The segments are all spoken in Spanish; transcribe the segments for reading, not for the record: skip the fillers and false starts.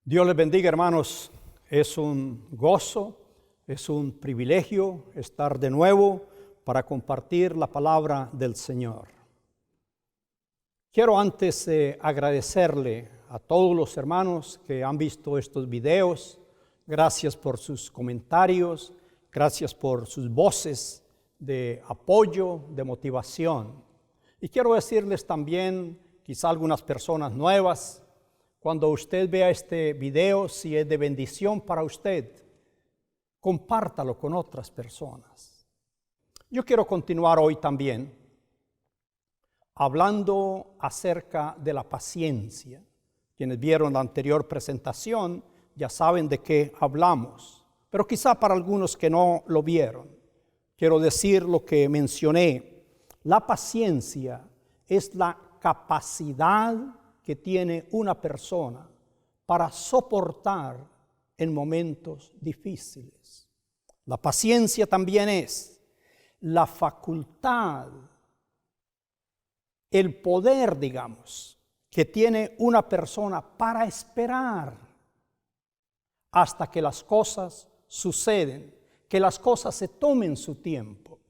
Dios les bendiga, hermanos. Es un gozo, es un privilegio estar de nuevo para compartir la palabra del Señor. Quiero antes agradecerle a todos los hermanos que han visto estos videos. Gracias por sus comentarios, gracias por sus voces de apoyo, de motivación. Y quiero decirles también, quizá algunas personas nuevas, cuando usted vea este video, si es de bendición para usted, compártalo con otras personas. Yo quiero continuar hoy también hablando acerca de la paciencia. Quienes vieron la anterior presentación ya saben de qué hablamos, pero quizá para algunos que no lo vieron, quiero decir lo que mencioné. La paciencia es la capacidad que tiene una persona para soportar en momentos difíciles. La paciencia también es la facultad, el poder, digamos, que tiene una persona para esperar hasta que las cosas suceden, que las cosas se tomen su tiempo.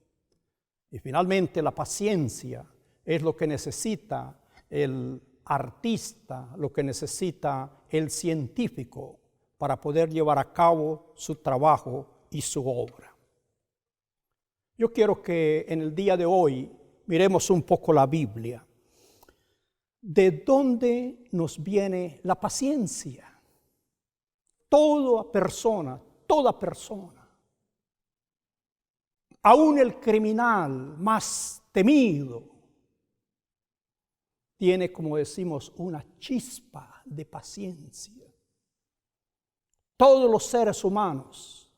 Y finalmente la paciencia es lo que necesita el artista, lo que necesita el científico para poder llevar a cabo su trabajo y su obra. Yo quiero que en el día de hoy miremos un poco la Biblia. ¿De dónde nos viene la paciencia? Toda persona, aún el criminal más temido, tiene, como decimos, una chispa de paciencia. Todos los seres humanos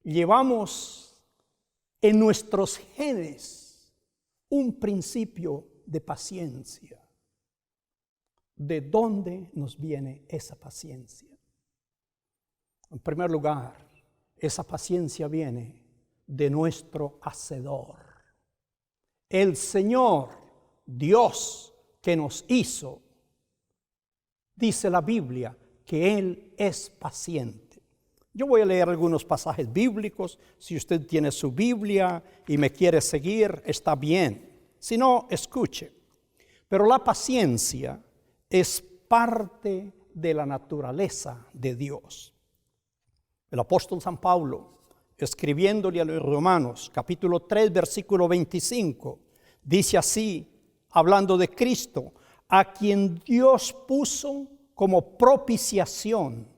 llevamos en nuestros genes un principio de paciencia. ¿De dónde nos viene esa paciencia? En primer lugar, esa paciencia viene de nuestro Hacedor. El Señor, Dios, que nos hizo, dice la Biblia que Él es paciente. Yo voy a leer algunos pasajes bíblicos. Si usted tiene su Biblia y me quiere seguir, está bien. Si no, escuche. Pero la paciencia es parte de la naturaleza de Dios. El apóstol San Pablo, escribiéndole a los Romanos, capítulo 3, versículo 25, dice así, hablando de Cristo, a quien Dios puso como propiciación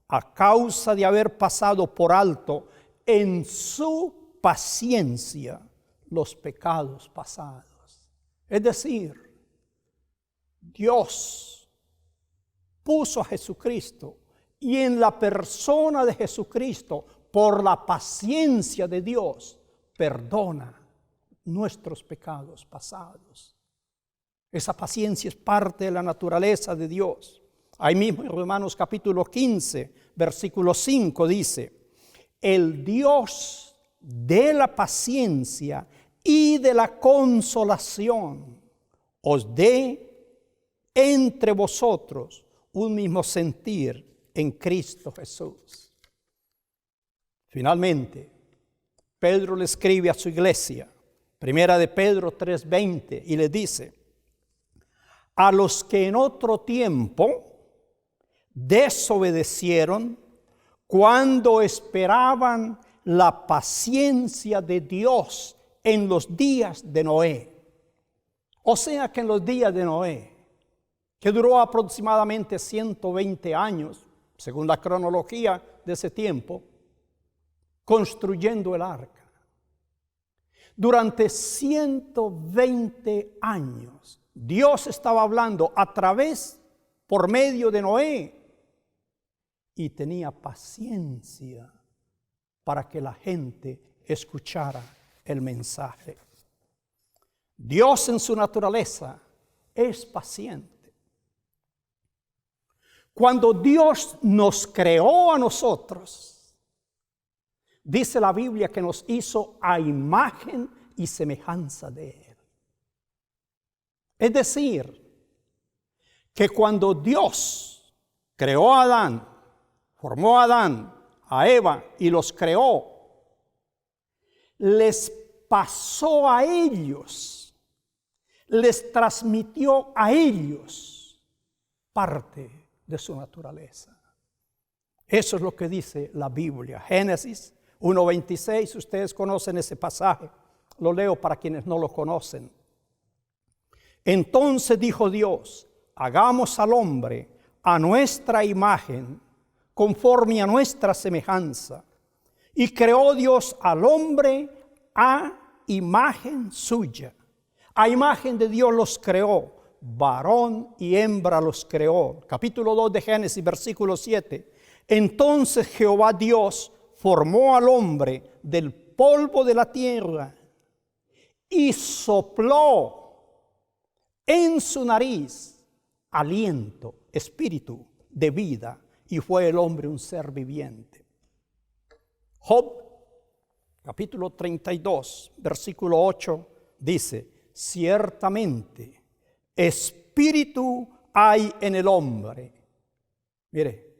a causa de haber pasado por alto en su paciencia los pecados pasados. Es decir, Dios puso a Jesucristo y en la persona de Jesucristo, por la paciencia de Dios, perdona nuestros pecados pasados. Esa paciencia es parte de la naturaleza de Dios. Ahí mismo en Romanos capítulo 15, versículo 5 dice, el Dios de la paciencia y de la consolación os dé entre vosotros un mismo sentir en Cristo Jesús. Finalmente, Pedro le escribe a su iglesia, primera de Pedro 3:20, y le dice, a los que en otro tiempo desobedecieron cuando esperaban la paciencia de Dios en los días de Noé. O sea que en los días de Noé, que duró aproximadamente 120 años, según la cronología de ese tiempo, construyendo el arca. Durante 120 años, Dios estaba hablando por medio de Noé, y tenía paciencia para que la gente escuchara el mensaje. Dios en su naturaleza es paciente. Cuando Dios nos creó a nosotros, dice la Biblia que nos hizo a imagen y semejanza de Él. Es decir, que cuando Dios creó a Adán, formó a Adán, a Eva y los creó, les pasó a ellos, les transmitió a ellos parte de su naturaleza. Eso es lo que dice la Biblia. Génesis 1:26, ustedes conocen ese pasaje. Lo leo para quienes no lo conocen. Entonces dijo Dios, hagamos al hombre a nuestra imagen, conforme a nuestra semejanza. Y creó Dios al hombre a imagen suya. A imagen de Dios los creó. Varón y hembra los creó. Capítulo 2 de Génesis, versículo 7. Entonces Jehová Dios formó al hombre del polvo de la tierra y sopló en su nariz aliento, espíritu de vida, y fue el hombre un ser viviente. Job, capítulo 32, versículo 8, dice, ciertamente espíritu hay en el hombre. Mire,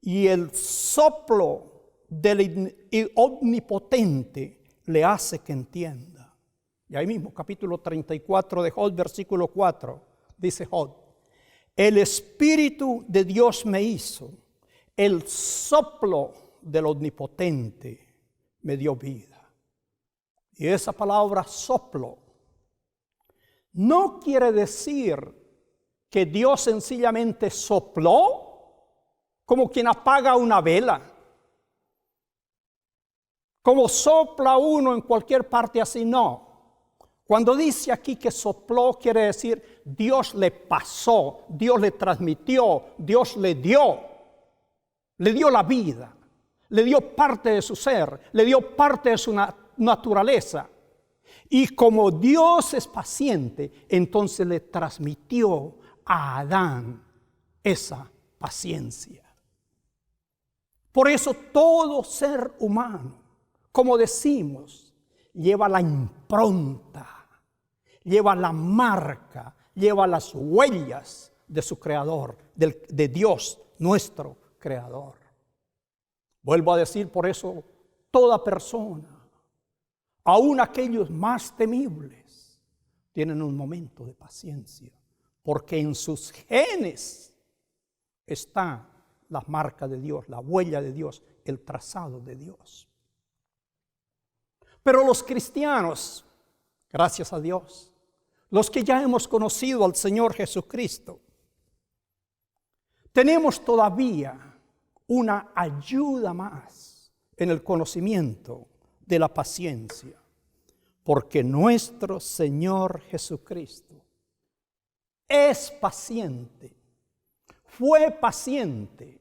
y el soplo del omnipotente le hace que entienda. Y ahí mismo, capítulo 34 de Job, versículo 4, dice Job, el Espíritu de Dios me hizo, el soplo del omnipotente me dio vida. Y esa palabra soplo no quiere decir que Dios sencillamente sopló como quien apaga una vela, como sopla uno en cualquier parte así, no. Cuando dice aquí que sopló, quiere decir Dios le pasó, Dios le transmitió, Dios le dio la vida, le dio parte de su ser, le dio parte de su naturaleza. Y como Dios es paciente, entonces le transmitió a Adán esa paciencia. Por eso todo ser humano, como decimos, lleva la impronta, lleva la marca, lleva las huellas de su creador, de Dios, nuestro creador. Vuelvo a decir, por eso toda persona, aun aquellos más temibles, tienen un momento de paciencia, porque en sus genes está la marca de Dios, la huella de Dios, el trazado de Dios. Pero los cristianos, gracias a Dios, los que ya hemos conocido al Señor Jesucristo, tenemos todavía una ayuda más en el conocimiento de la paciencia, porque nuestro Señor Jesucristo es paciente, fue paciente,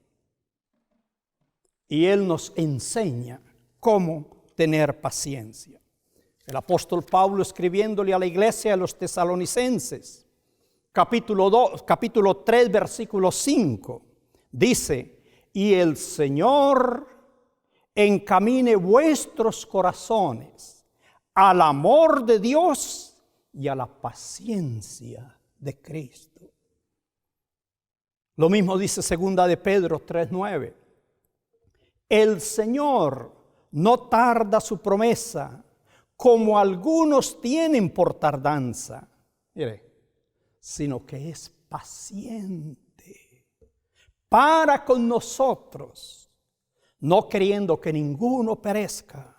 y Él nos enseña cómo tener paciencia. El apóstol Pablo, escribiéndole a la iglesia de los tesalonicenses, capítulo 3, versículo 5, dice, y el Señor encamine vuestros corazones al amor de Dios y a la paciencia de Cristo. Lo mismo dice segunda de Pedro 3:9. El Señor no tarda su promesa, como algunos tienen por tardanza, mire, sino que es paciente para con nosotros, no queriendo que ninguno perezca,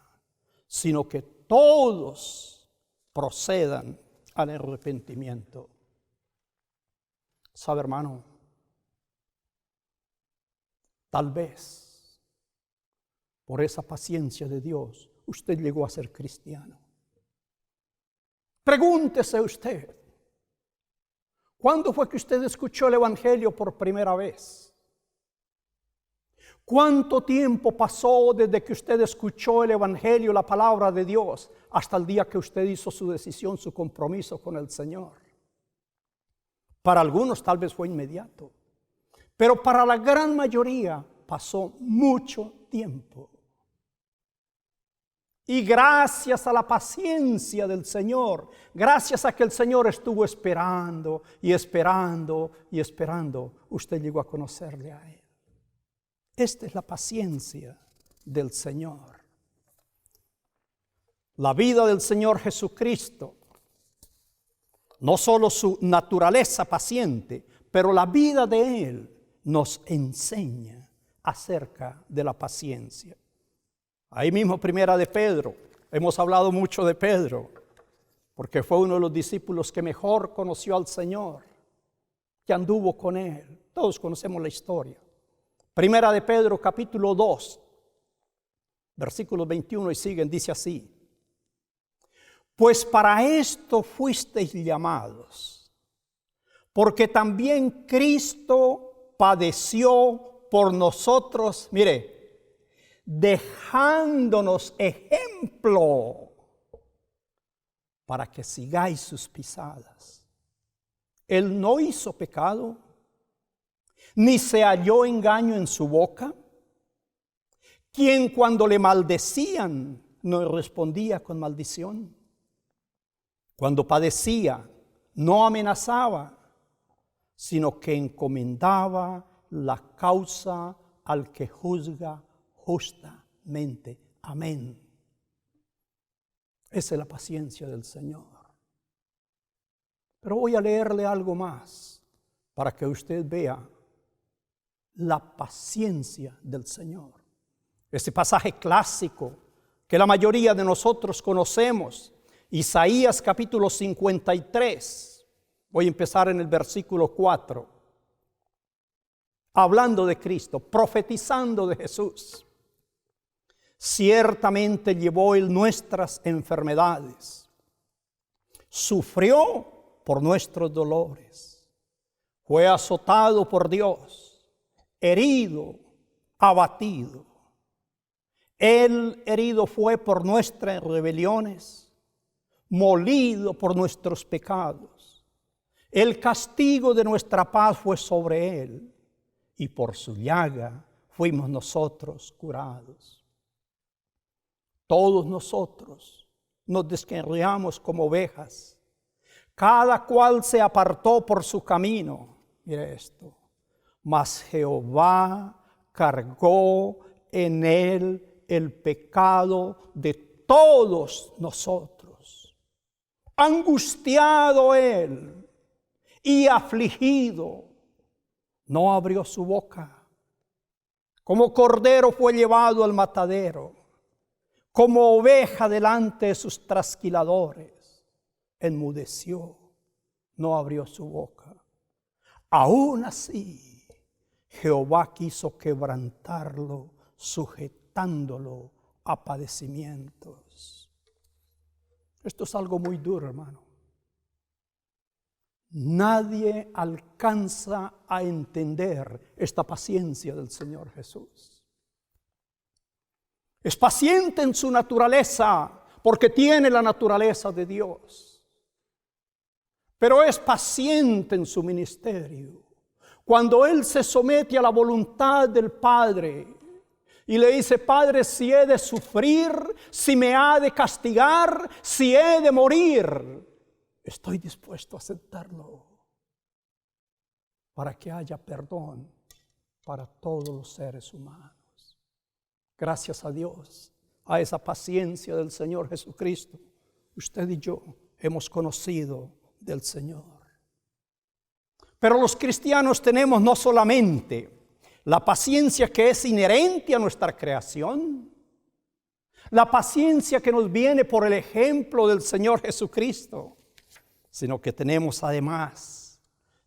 sino que todos procedan al arrepentimiento. ¿Sabe, hermano? Tal vez por esa paciencia de Dios usted llegó a ser cristiano. Pregúntese usted, ¿cuándo fue que usted escuchó el Evangelio por primera vez? ¿Cuánto tiempo pasó desde que usted escuchó el Evangelio, la palabra de Dios, hasta el día que usted hizo su decisión, su compromiso con el Señor? Para algunos tal vez fue inmediato, pero para la gran mayoría pasó mucho tiempo. Y gracias a la paciencia del Señor, gracias a que el Señor estuvo esperando y esperando y esperando, usted llegó a conocerle a Él. Esta es la paciencia del Señor. La vida del Señor Jesucristo, no solo su naturaleza paciente, pero la vida de Él nos enseña acerca de la paciencia. Ahí mismo, primera de Pedro, hemos hablado mucho de Pedro, porque fue uno de los discípulos que mejor conoció al Señor, que anduvo con Él. Todos conocemos la historia. Primera de Pedro, capítulo 2, versículos 21 y siguen, dice así: pues para esto fuisteis llamados, porque también Cristo padeció por nosotros, mire, dejándonos ejemplo para que sigáis sus pisadas. Él no hizo pecado, ni se halló engaño en su boca, quien cuando le maldecían no respondía con maldición. Cuando padecía, no amenazaba, sino que encomendaba la causa al que juzga justamente. Amén. Esa es la paciencia del Señor. Pero voy a leerle algo más para que usted vea la paciencia del Señor. Este pasaje clásico que la mayoría de nosotros conocemos, Isaías capítulo 53. Voy a empezar en el versículo 4. Hablando de Cristo, profetizando de Jesús. Ciertamente llevó Él nuestras enfermedades, sufrió por nuestros dolores, fue azotado por Dios, herido, abatido. Él herido fue por nuestras rebeliones, molido por nuestros pecados. El castigo de nuestra paz fue sobre Él, y por su llaga fuimos nosotros curados. Todos nosotros nos descarriamos como ovejas. Cada cual se apartó por su camino. Mire esto. Mas Jehová cargó en él el pecado de todos nosotros. Angustiado él y afligido, no abrió su boca. Como cordero fue llevado al matadero. Como oveja delante de sus trasquiladores, enmudeció, no abrió su boca. Aún así, Jehová quiso quebrantarlo, sujetándolo a padecimientos. Esto es algo muy duro, hermano. Nadie alcanza a entender esta paciencia del Señor Jesús. Es paciente en su naturaleza, porque tiene la naturaleza de Dios. Pero es paciente en su ministerio. Cuando Él se somete a la voluntad del Padre y le dice: Padre, si he de sufrir, si me ha de castigar, si he de morir, estoy dispuesto a aceptarlo para que haya perdón para todos los seres humanos. Gracias a Dios, a esa paciencia del Señor Jesucristo, usted y yo hemos conocido del Señor. Pero los cristianos tenemos no solamente la paciencia que es inherente a nuestra creación, la paciencia que nos viene por el ejemplo del Señor Jesucristo, sino que tenemos además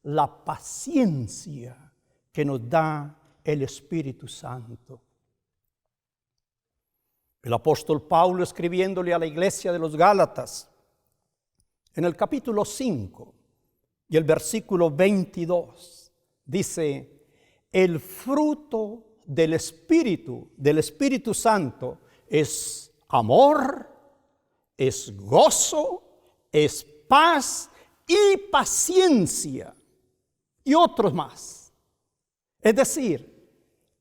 la paciencia que nos da el Espíritu Santo. El apóstol Pablo, escribiéndole a la iglesia de los Gálatas, en el capítulo 5 y el versículo 22, dice: el fruto del Espíritu Santo es amor, es gozo, es paz y paciencia, y otros más. Es decir,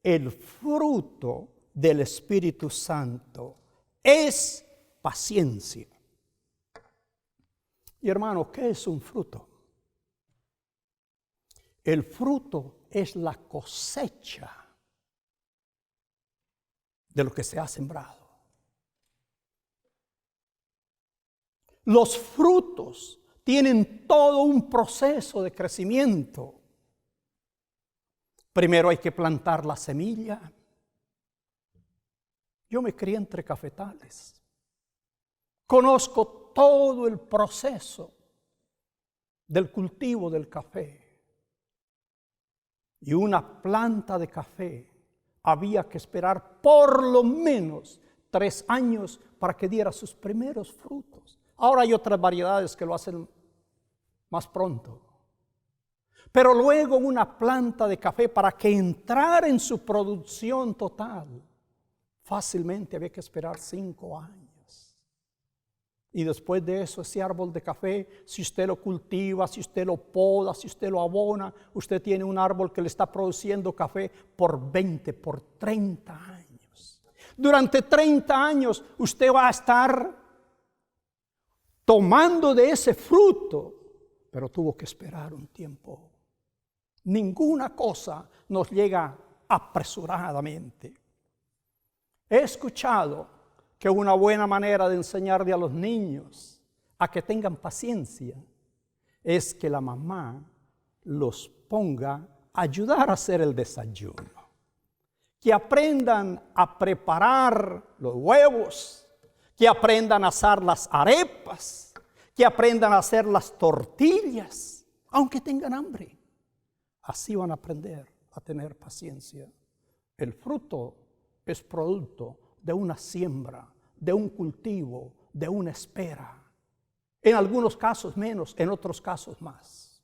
el fruto del Espíritu Santo es paciencia. Y hermano, ¿qué es un fruto? El fruto es la cosecha de lo que se ha sembrado. Los frutos tienen todo un proceso de crecimiento. Primero hay que plantar la semilla. Yo me crié entre cafetales. Conozco todo el proceso del cultivo del café. Y una planta de café había que esperar por lo menos 3 años para que diera sus primeros frutos. Ahora hay otras variedades que lo hacen más pronto. Pero luego una planta de café, para que entrara en su producción total, fácilmente había que esperar 5 años. Y después de eso, ese árbol de café, si usted lo cultiva, si usted lo poda, si usted lo abona, usted tiene un árbol que le está produciendo café por 20, por 30 años. Durante 30 años usted va a estar tomando de ese fruto, pero tuvo que esperar un tiempo. Ninguna cosa nos llega apresuradamente. He escuchado que una buena manera de enseñarle a los niños a que tengan paciencia es que la mamá los ponga a ayudar a hacer el desayuno. Que aprendan a preparar los huevos, que aprendan a hacer las arepas, que aprendan a hacer las tortillas, aunque tengan hambre. Así van a aprender a tener paciencia. El fruto es producto de una siembra, de un cultivo, de una espera. En algunos casos menos, en otros casos más.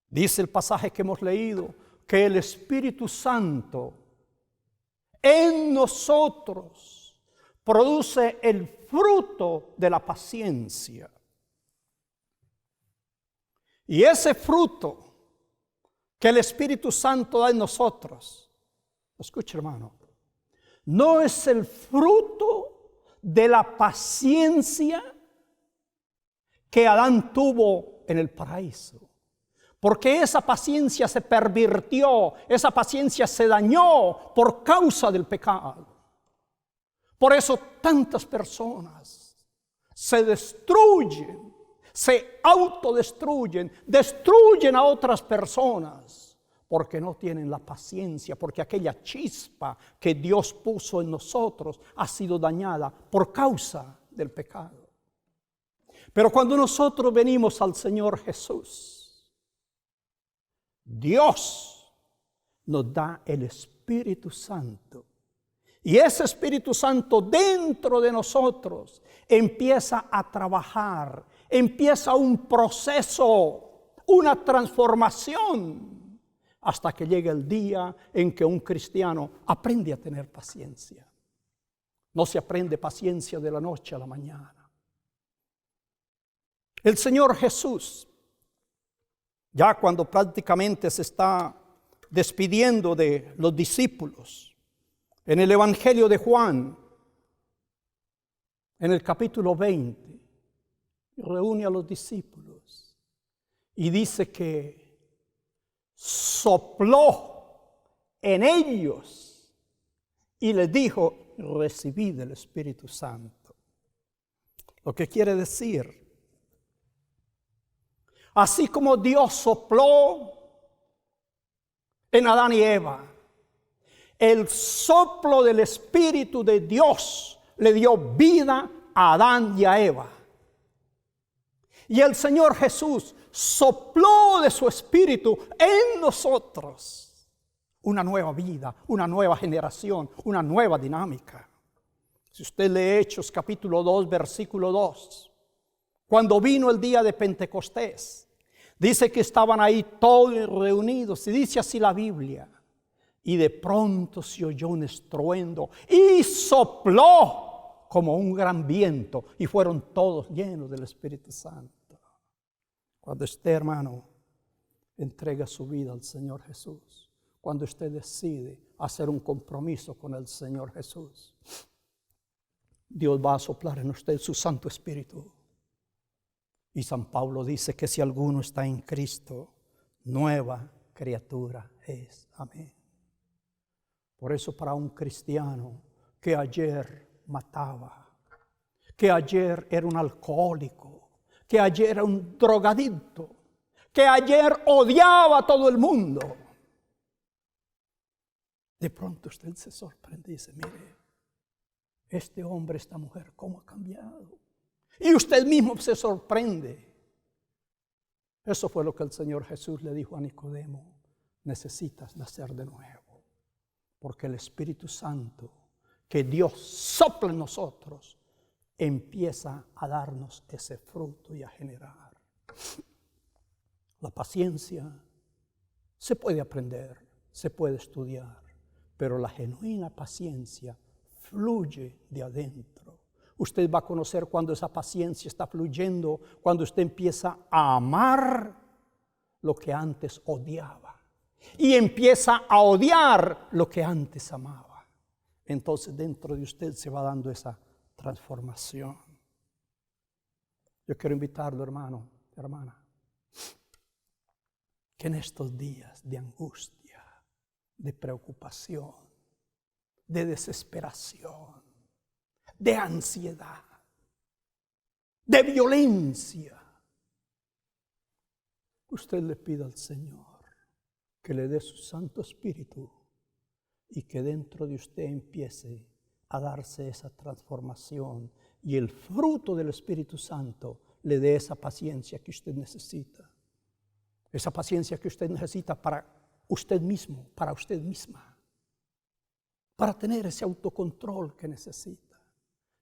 Dice el pasaje que hemos leído que el Espíritu Santo en nosotros produce el fruto de la paciencia. Y ese fruto que el Espíritu Santo da en nosotros, escuche hermano, no es el fruto de la paciencia que Adán tuvo en el paraíso. Porque esa paciencia se pervirtió, esa paciencia se dañó por causa del pecado. Por eso tantas personas se destruyen, se autodestruyen, destruyen a otras personas. Porque no tienen la paciencia, porque aquella chispa que Dios puso en nosotros ha sido dañada por causa del pecado. Pero cuando nosotros venimos al Señor Jesús, Dios nos da el Espíritu Santo. Y ese Espíritu Santo dentro de nosotros empieza a trabajar, empieza un proceso, una transformación. Hasta que llegue el día en que un cristiano aprende a tener paciencia. No se aprende paciencia de la noche a la mañana. El Señor Jesús, ya cuando prácticamente se está despidiendo de los discípulos, en el Evangelio de Juan, en el capítulo 20, reúne a los discípulos y dice que sopló en ellos y les dijo: recibid el Espíritu Santo. Lo que quiere decir, así como Dios sopló en Adán y Eva, el soplo del Espíritu de Dios le dio vida a Adán y a Eva. Y el Señor Jesús sopló de su Espíritu en nosotros una nueva vida, una nueva generación, una nueva dinámica. Si usted lee Hechos capítulo 2, versículo 2, cuando vino el día de Pentecostés, dice que estaban ahí todos reunidos, y dice así la Biblia, y de pronto se oyó un estruendo y sopló como un gran viento, y fueron todos llenos del Espíritu Santo. Cuando usted, hermano, entrega su vida al Señor Jesús, cuando usted decide hacer un compromiso con el Señor Jesús, Dios va a soplar en usted su Santo Espíritu. Y San Pablo dice que si alguno está en Cristo, nueva criatura es. Amén. Por eso para un cristiano que ayer mataba, que ayer era un alcohólico, que ayer era un drogadicto, que ayer odiaba a todo el mundo, de pronto usted se sorprende y dice, mire, este hombre, esta mujer, ¿cómo ha cambiado? Y usted mismo se sorprende. Eso fue lo que el Señor Jesús le dijo a Nicodemo. Necesitas nacer de nuevo. Porque el Espíritu Santo que Dios sopla en nosotros empieza a darnos ese fruto y a generar. La paciencia se puede aprender, se puede estudiar, pero la genuina paciencia fluye de adentro. Usted va a conocer cuando esa paciencia está fluyendo, cuando usted empieza a amar lo que antes odiaba y empieza a odiar lo que antes amaba. Entonces dentro de usted se va dando esa transformación. Yo quiero invitarlo, hermano, hermana, que en estos días de angustia, de preocupación, de desesperación, de ansiedad, de violencia, usted le pida al Señor que le dé su Santo Espíritu y que dentro de usted empiece a darse esa transformación y el fruto del Espíritu Santo le dé esa paciencia que usted necesita. Esa paciencia que usted necesita para usted mismo, para usted misma, para tener ese autocontrol que necesita.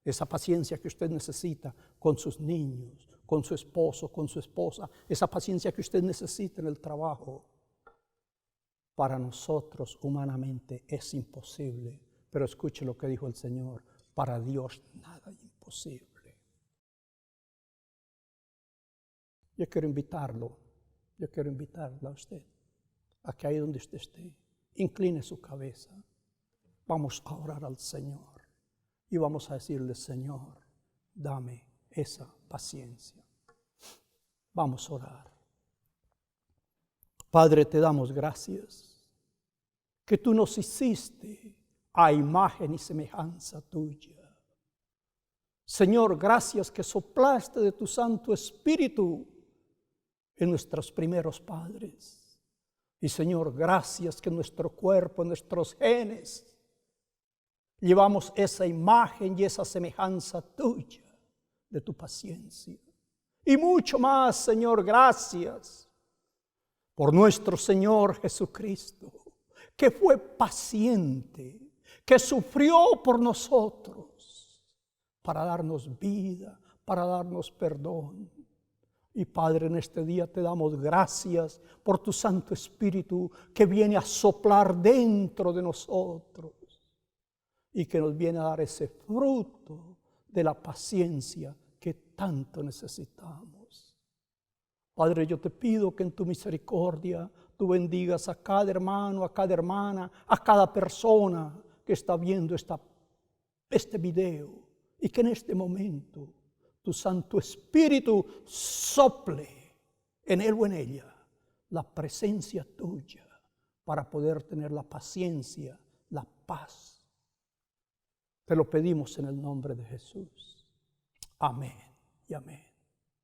Esa paciencia que usted necesita con sus niños, con su esposo, con su esposa. Esa paciencia que usted necesita en el trabajo. Para nosotros humanamente es imposible. Pero escuche lo que dijo el Señor. Para Dios nada es imposible. Yo quiero invitarlo. Yo quiero invitarla a usted. A que ahí donde usted esté, incline su cabeza. Vamos a orar al Señor. Y vamos a decirle, Señor, dame esa paciencia. Vamos a orar. Padre, te damos gracias que tú nos hiciste a imagen y semejanza tuya. Señor, gracias que soplaste de tu Santo Espíritu en nuestros primeros padres. Y Señor, gracias que nuestro cuerpo, nuestros genes, llevamos esa imagen y esa semejanza tuya de tu paciencia. Y mucho más, Señor, gracias por nuestro Señor Jesucristo, que fue paciente, que sufrió por nosotros para darnos vida, para darnos perdón. Y Padre, en este día te damos gracias por tu Santo Espíritu que viene a soplar dentro de nosotros y que nos viene a dar ese fruto de la paciencia que tanto necesitamos. Padre, yo te pido que en tu misericordia tú bendigas a cada hermano, a cada hermana, a cada persona que está viendo este video y que en este momento tu Santo Espíritu sople en él o en ella la presencia tuya para poder tener la paciencia, la paz. Te lo pedimos en el nombre de Jesús. Amén y amén.